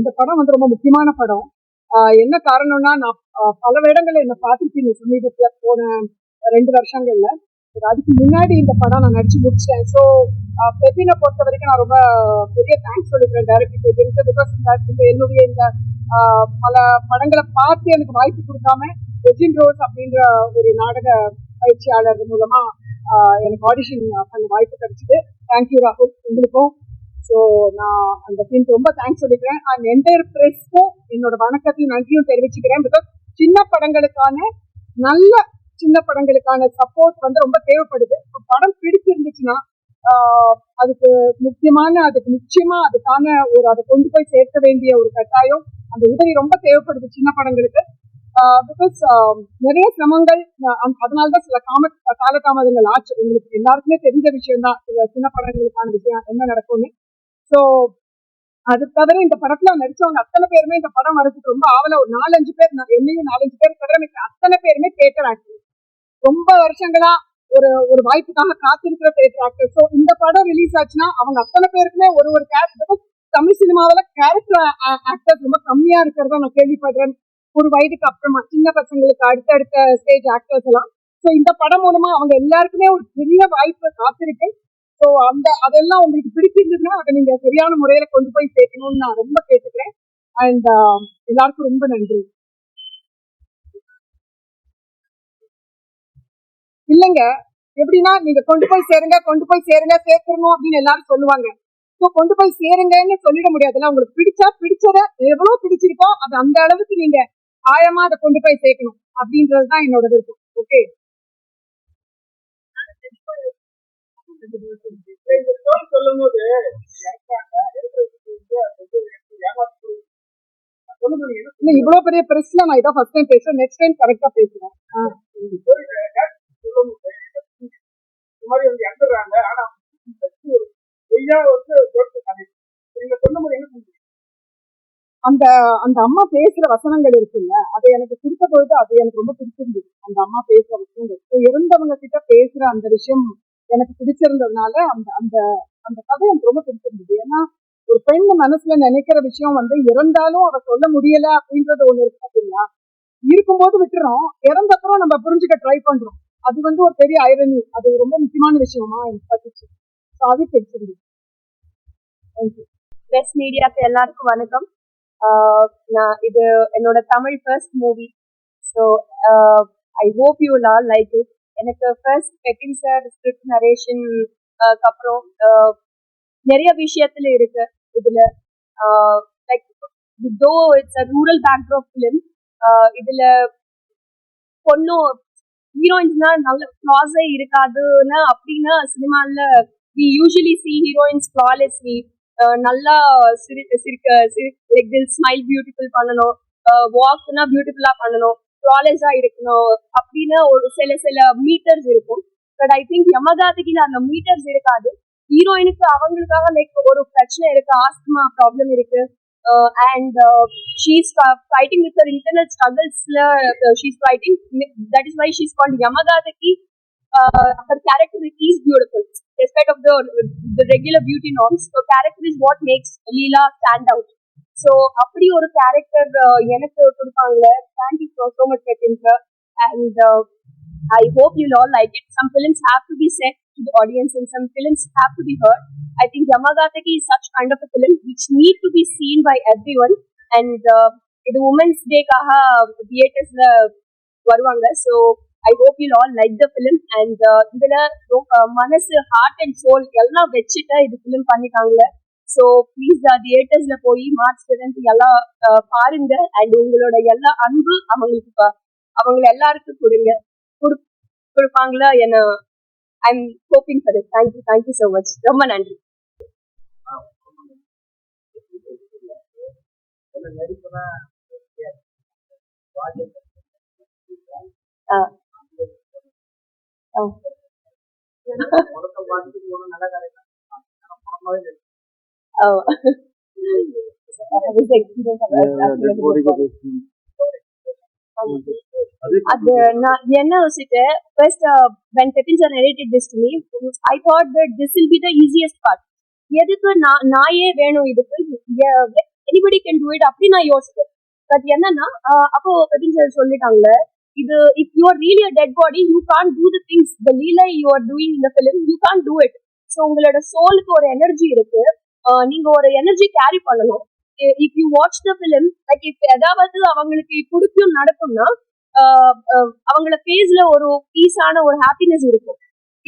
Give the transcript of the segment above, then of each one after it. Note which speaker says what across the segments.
Speaker 1: இந்த படம் வந்து ரொம்ப முக்கியமான படம். என்ன காரணம்னா, நான் பல இடங்கள்ல என்ன பார்த்துருக்கீங்க சமீபத்துல போன 2 வருஷங்கள்ல. அதுக்கு முன்னாடி இந்த படம் நான் நடிச்சு முடிச்சிட்டேன். ஸோ பெபினை பொறுத்த வரைக்கும் நான் ரொம்ப பெரிய தேங்க்ஸ் சொல்லிக்கிறேன் டைரக்டர் பெபினுக்கு. பிகாஸ் என்னுடைய இந்த பல படங்களை பார்த்து எனக்கு வாய்ப்பு கொடுக்காம ரெஜின் ரோஸ் அப்படின்ற ஒரு நாடக பயிற்சியாளர் மூலமா எனக்கு ஆடிஷன் பண்ண வாய்ப்பு கிடைச்சிது. தேங்க்யூ ராகுல் உங்களுக்கும். ஸோ நான் அந்த டீமுக்கு ரொம்ப தேங்க்ஸ் சொல்லிக்கிறேன். அண்ட் என்டையர் ப்ரெஸ்க்கும் என்னோட வணக்கத்தையும் நன்றியும் தெரிவிச்சுக்கிறேன். பிகாஸ் சின்ன படங்களுக்கான சப்போர்ட் வந்து ரொம்ப தேவைப்படுது. படம் பிடிச்சிருந்துச்சுன்னா அதுக்கு நிச்சயமா அதுக்கான அதை கொண்டு போய் சேர்க்க வேண்டிய ஒரு கட்டாயம், அந்த உதவி ரொம்ப தேவைப்படுது சின்ன படங்களுக்கு. பிகாஸ் நிறைய சிரமங்கள், அதனாலதான் சில காலதாமதங்கள் ஆச்சு. உங்களுக்கு எல்லாருக்குமே தெரிஞ்ச விஷயம் தான் சின்ன படங்களுக்கான விஷயம் என்ன நடக்கும்னு. ஸோ அது தவிர இந்த படத்துல நடிச்சவங்க அத்தனை பேருமே இந்த படம் வரதுக்கு ரொம்ப ஆவல. ஒரு 4-5 பேர், என்னையும் 4-5 பேர் தவிர அத்தனை பேருமே தியேட்டர் ஆக்டர், ரொம்ப வருஷங்களா ஒரு வாய்ப்புக்காக காத்திருக்கிற தியேட்டர் ஆக்டர். ஸோ இந்த படம் ரிலீஸ் ஆச்சுன்னா அவங்க அத்தனை பேருக்குமே ஒரு கேரக்டர், தமிழ் சினிமாவில கேரக்டர் ஆக்டர்ஸ் ரொம்ப கம்மியா இருக்கிறதா நான் கேள்விப்படுறேன். ஒரு வயதுக்கு அப்புறமா சின்ன பசங்களுக்கு அடுத்த ஸ்டேஜ் ஆக்டர்ஸ் எல்லாம். ஸோ இந்த படம் மூலமா அவங்க எல்லாருக்குமே ஒரு பெரிய வாய்ப்பு காத்திருக்கு. ஸோ அதெல்லாம் உங்களுக்கு பிடிச்சிருந்ததுன்னா அதை நீங்க சரியான முறையில கொண்டு போய் சேர்க்கணும்னு நான் ரொம்ப கேட்டுக்கிறேன். அண்ட் எல்லாருக்கும் ரொம்ப நன்றி. இல்லைங்க, எப்படின்னா நீங்க கொண்டு போய் சேருங்க சேர்க்கணும் அப்படின்னு எல்லாரும் சொல்லுவாங்க. ஸோ கொண்டு போய் சேருங்கன்னு சொல்லிட முடியாதுல்ல. உங்களுக்கு பிடிச்சதை எவ்வளவு பிடிச்சிருக்கோ அது அந்த அளவுக்கு நீங்க ஆழமா அதை கொண்டு போய் சேர்க்கணும் அப்படின்றதுதான் என்னோட விருப்பம். ஓகே, சொல்லும் போது இவ்வளவு பெரிய பிரஸ்ல நான் இதான் ஃபர்ஸ்ட் டைம் பேசுறேன். நெக்ஸ்ட் டைம் கரெக்டா பேசுறேன். அந்த அம்மா பேசுற வசனங்கள் இருக்குல்ல, அதை எனக்கு கொடுத்த பொழுது அது எனக்கு ரொம்ப பிடிச்சிருந்தது. அந்த அம்மா பேசுற வசனங்கள், இறந்தவங்க கிட்ட பேசுற அந்த விஷயம் எனக்கு பிடிச்சிருந்ததுனால அந்த அந்த அந்த கதை எனக்கு ரொம்ப பிடிச்சிருந்தது. ஏன்னா ஒரு பெண் மனசுல நினைக்கிற விஷயம் வந்து இறந்தாலும் அதை சொல்ல முடியல அப்படின்றது ஒண்ணு இருக்கு பார்த்தீங்களா. இருக்கும்போது விட்டுறோம், இறந்தப்புறம் நம்ம புரிஞ்சுக்க ட்ரை பண்றோம். அது வந்து ஒரு பெரிய ஐரணி. அது ரொம்ப முக்கியமான விஷயமா எனக்கு பட்டுச்சு. அது பிடிச்சிருந்தது. தேங்க்யூ.
Speaker 2: பிரஸ் மீடியாக்கு எல்லாருக்கும் வணக்கம். நான் இது என்னோட Tamil first movie. So I hope you all like it. எனக்கு first Bebin sir script narration அப்புறம் நிறைய விஷயத்துல இருக்கு இதுல. Like though it's a rural backdrop film. இதுல பொண்ணும் ஹீரோயின்ஸ்னா நல்ல ஃப்ளாஸே இருக்காதுன்னா அப்படின்னா சினிமால we usually see heroines flawlessly நல்லா ஸ்மைல் பியூட்டிஃபுல் பண்ணணும், வாக்னா பியூட்டிஃபுல்லா பண்ணணும், ஃப்ளாலெஸ்ஸா இருக்கணும் அப்படின்னு ஒரு சில மீட்டர்ஸ் இருக்கும். பட் ஐ திங்க் யமகாதகில அந்த மீட்டர்ஸ் இருக்காது. ஹீரோயினுக்கு அவங்களுக்காக லைக் ஒரு பிரச்சனை இருக்கு, ஆஸ்துமா ப்ராப்ளம் இருக்கு, and she's fighting with her internal ஸ்ட்ரகிள்ஸ்ல she's fighting. That is why she's called Yamakathagi. Her character is beautiful despite of the regular beauty norms. So character is what makes Leela stand out. So அப்படி ஒரு character எனக்கு கொடுப்பாங்க. Thank you so much Ketin sir, and I hope you'll all like it. Some films have to be said to the audience and some films have to be heard. I think Yamagataki is such kind of a film which need to be seen by everyone, and இது Women's Day காக தியேட்டர்ஸ்ல வருவாங்க. So I hope you'll all like the film, and இதுல மனசு, heart and soul எல்லாம் வச்சுட்டு இது film பண்ணிட்டாங்க. So please தியேட்டர்ஸ்ல போய் மார்ச் 7 எல்லாம் பாருங்க. அண்ட் உங்களோட எல்லா அன்பு அவங்க எல்லாருக்கும் கொடுப்பாங்களா என்ன I am hoping for it. Thank you so much. ரொம்ப நன்றி. அது நான் என்ன யோசிச்சேன், first when Pepin sir narrated this to me, I thought that this will be the easiest part. எதுக்கு நாயே வேணும் இதுக்கு, எனிபடி கேன் டூ இட் அப்படி நான் யோசிச்சேன். பட் என்னன்னா அப்போ பிரதீப் சொல்லிட்டாங்க, இது if you are really a dead body you can't do the things the லீலை யூ ஆர் டூயிங் இந்த film, you can't do it. So உங்களோட சோலுக்கு ஒரு எனர்ஜி இருக்கு, நீங்க ஒரு எனர்ஜி கேரி பண்ணணும். If you watch the film, like இப்ப ஏதாவது அவங்களுக்கு பிடிக்கும் நடக்கும்னா அவங்களோட ஃபேஸ்ல ஒரு பீஸான ஒரு ஹாப்பினஸ் இருக்கும்.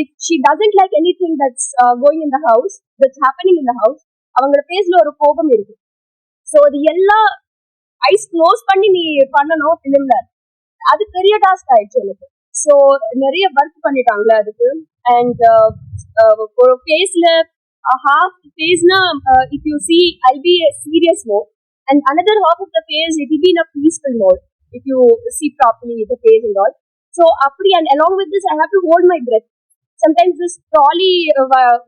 Speaker 2: If she doesn't like any thing that's going in the house, that's happening in the house, அவங்களோட ஃபேஸ்ல ஒரு கோபம் இருக்கு. ஸோ அது எல்லாம் ஐஸ் க்ளோஸ் பண்ணி நீ பண்ணணும் ஃபிலிம்ல. அது பெரிய டாஸ்க் ஆயிடுச்சு எனக்கு. ஸோ நிறைய ஒர்க் பண்ணிட்டாங்களே அதுக்கு. அண்ட் ஒரு ஃபேஸ்ல half face na if you see I'll be a serious mode, and another half of the face it will be in a peaceful mode if you see properly the face and all. So apdi, and along with this I have to hold my breath. Sometimes this trolley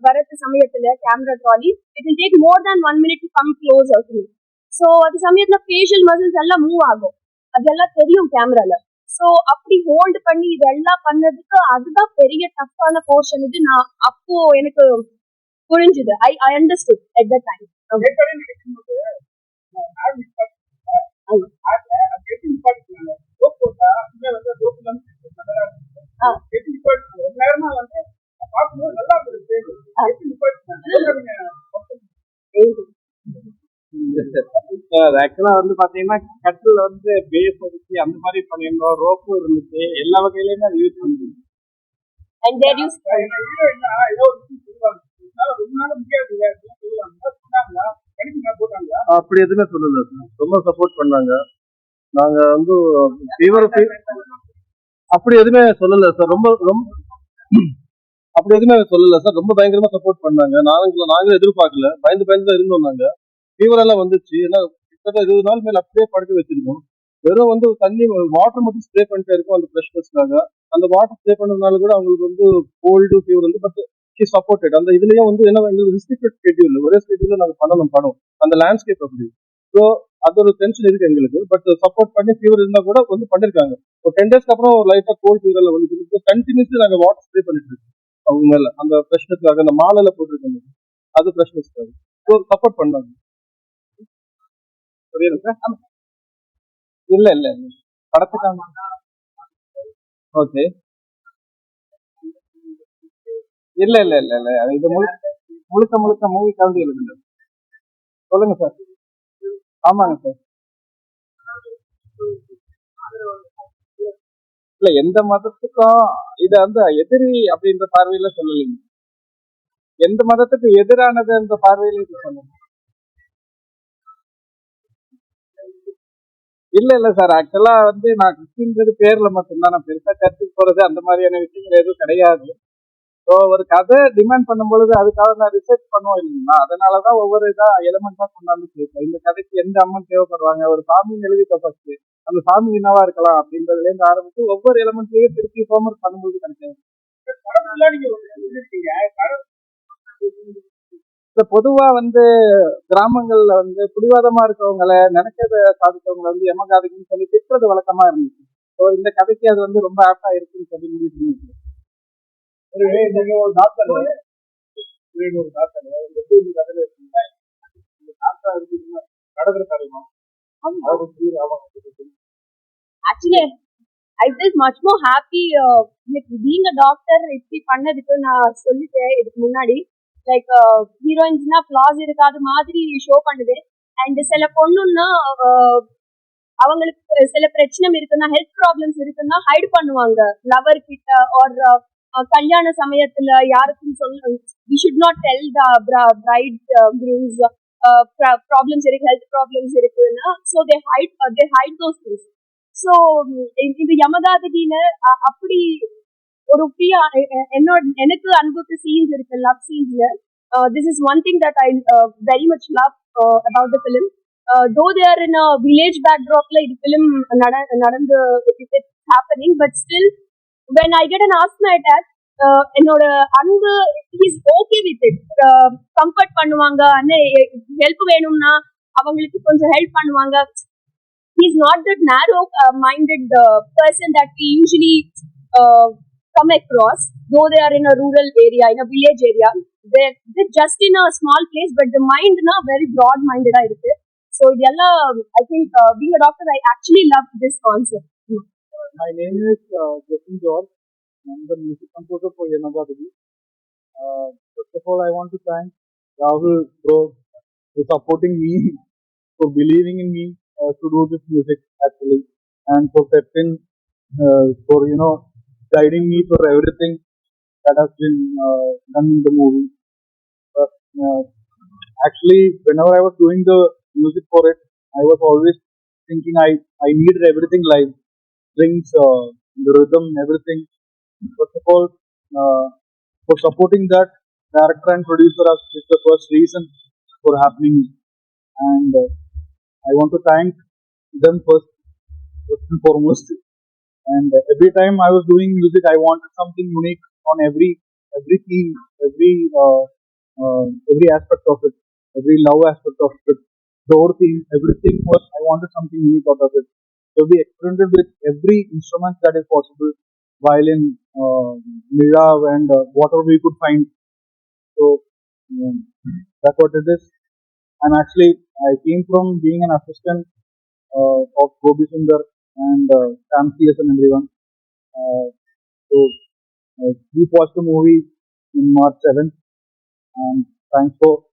Speaker 2: varathu samayathila camera trolley, it will take more than 1 minute to come closer to me. So adu samayathila facial muscles ella move agum, adella theriyum camera la. So அப்படி hold பண்ணி இதெல்லாம் பண்ணதுக்கு அதுதான் பெரிய டஃப்பான portion. இது நான் அப்போ எனக்கு புரிஞ்சுது. I understood at that time.
Speaker 3: ஆக்சுவலா வந்து பாத்தீங்கன்னா கட்டில் வந்து பேஸ் வச்சு அந்த மாதிரி பண்ணிருந்தோம், ரோப்பும் இருந்துச்சு, எல்லா வகையிலயுமே அதை யூஸ் பண்ணிருந்தோம்.
Speaker 2: And there you
Speaker 4: அப்படி எதுவுமே சொல்லல சார், ரொம்ப சப்போர்ட் பண்ணாங்க. நாங்க வந்து ஃபீவர் அப்படி எதுவுமே சொல்லல சார், ரொம்ப ரொம்ப அப்படி எதுவுமே சொல்லல சார், ரொம்ப பயங்கரமா சப்போர்ட் பண்ணாங்க. நாங்களும் எதிர்பார்க்கல, பயந்து தான் இருந்தோம். நாங்க ஃபீவர் எல்லாம் வந்துச்சு, ஏன்னா கிட்டத்தட்ட 20 நாள் மேல அப்படியே படுக்க வச்சிருக்கோம். வெறும் வந்து தண்ணி வாட்டர் மட்டும் ஸ்ப்ரே பண்ணிட்டே இருக்கும் அந்த ஃப்ரெஷ்னஸ்க்காக. அந்த வாட்டர் ஸ்ப்ரே பண்ணதுனால கூட அவங்களுக்கு வந்து கோல்டு ஃபீவர் வந்து, பட் ஷி சப்போர்ட்டட். அந்த இதுலயும் வந்து என்ன ரிஸ்ட்ரிக்டட் ஸ்கெட்யூல், ஒரே ஸ்கெட்யூல்ல நாங்க பண்ணணும் படம், அந்த லேண்ட்ஸ்கேப் அப்படி. ஸோ அது ஒரு டென்ஷன் இருக்கு எங்களுக்கு. பட் சப்போர்ட் பண்ணி ஃபீவர் இருந்தா கூட வந்து பண்ணிருக்காங்க. ஒரு 10 டேஸ்க்கு அப்புறம் ஒரு லைட்டா கோல்ட் ஃபீவர்ல வந்து கண்டினியூஸ்லி நாங்க வாட்டர் ஸ்ப்ரே பண்ணிட்டு இருக்கோம் அவங்க மேல, அந்த ஃப்ரெஷ்னஸ்க்காக. அந்த மாலையில போட்டுருக்காங்க, அது ஃப்ரெஷ்னஸ்க்காக. ஸோ சப்போர்ட் பண்ணாங்க. புரியுது சார்? இல்ல இல்ல படத்துக்காக. ஓகே. இல்ல இல்ல இல்ல இல்ல இது முழுக்க மூவி கவுண்டி எழுதுங்க. சொல்லுங்க சார். ஆமாங்க சார். இல்ல எந்த மதத்துக்கும் இது வந்து எதிரி அப்படின்ற பார்வையில சொல்லலைங்க. எந்த மதத்துக்கு எதிரானது என்ற பார்வையில இது சொல்லுங்க. இல்ல சார், ஆக்சுவலா வந்து நான் கிறிஸ்டின்றது பேர்ல மட்டும்தான், நான் பெருசா சர்ச்சுக்கு போறது அந்த மாதிரியான விஷயங்கள் எதுவும் கிடையாது. ஸோ ஒரு கதை டிமாண்ட் பண்ணும்பொழுது அதுக்காக நான் ரிசர்ச் பண்ணுவோம் இல்லைங்களா, அதனாலதான் ஒவ்வொரு இதா எலிமெண்டா கொண்டாந்து சேர்ப்பேன். இந்த கதைக்கு எந்த அம்மன் தேவைப்படுவாங்க, ஒரு சாமின்னு எழுதிட்ட ஃபர்ஸ்ட் அந்த சாமி என்னவா இருக்கலாம் அப்படின்றதுல இருந்து ஆரம்பிச்சு ஒவ்வொரு எலிமெண்ட்லயும் திருப்பி ஹோம்ஒர்க் பண்ணும்போது கிடைக்காது. பொதுவா வந்து கிராமங்கள்ல வந்து பிடிவாதமா இருக்கவங்களை, நினைச்சதை சாதித்தவங்களை வந்து யமகாதிக்குன்னு சொல்லி திட்டுறது வழக்கமா இருந்துச்சு. ஸோ இந்த கதைக்கு அது வந்து ரொம்ப ஆப்டா இருக்குன்னு சொல்லி முடிவு பண்ணிருக்கு.
Speaker 2: Actually, I feel much more happy with being a doctor. இப்படி பண்ணதுக்கு நான் சொல்லிட்டேன் இதுக்கு முன்னாடி. லைக் ஹீரோயின்ஸ்னா ஃபிளாஸ் இருக்காது மாதிரி ஷோ பண்ணுது. அண்ட் சில பொண்ணுன்னா அவங்களுக்கு சில பிரச்சனை இருக்குன்னா, ஹெல்த் ப்ராப்ளம்ஸ் இருக்குன்னா ஹைட் பண்ணுவாங்க லவர் கிட்ட. ஆர் கல்யாண சமயத்துல யாருக்கும் சொல்ல, we should not tell the bride grooms problems இருக்கு, ஹெல்த் ப்ராப்ளம்ஸ் இருக்குன்னா. So they hide those things. So இந்த யமகாதகில அப்படி ஒரு ஃப்ரீயா எனக்கு அனுபவித்த சீன்ஸ் இருக்கு, லவ் சீன்ஸ்ல. This is one thing that I very much love about the film. Though they R in a village பேக்ட்ராப்ல இது ஃபிலிம் நடந்து happening, but still when I get an asthma attack, என்னோட அன்பு is okay with it. Comfort பண்ணுவாங்க, help வேணும்னா அவங்களுக்கு கொஞ்சம் help பண்ணுவாங்க. He's not that narrow minded person that we usually come across, though they are in a rural area, in a village area. They're just in a small place, but the mind na very broad minded ah irukku. So I think being a doctor, I actually loved this concept.
Speaker 3: My name is Jason George. I'm the music composer for Yamagadagi. First of all, I want to thank Rahul bro for supporting me, for believing in me to do this music actually, and for Pepin for guiding me for everything that has been done in the movie. But, actually, whenever I was doing the music for it, I was always thinking I needed everything live, strings, the rhythm, everything. First of all, uh, for supporting that, director and producer is the first reason for happening, and I want to thank them first and foremost. And every time I was doing music, I wanted something unique on every theme, every aspect of it, every love aspect of it, door theme, everything was I wanted something unique out of it. So we experimented with every instrument that is possible, violin, mirav, and whatever we could find. So that's what it is. And actually, I came from being an assistant of Gobi Sundar and Sam CS and everyone. Uh, so we watched the movie in March 7th, and thanks for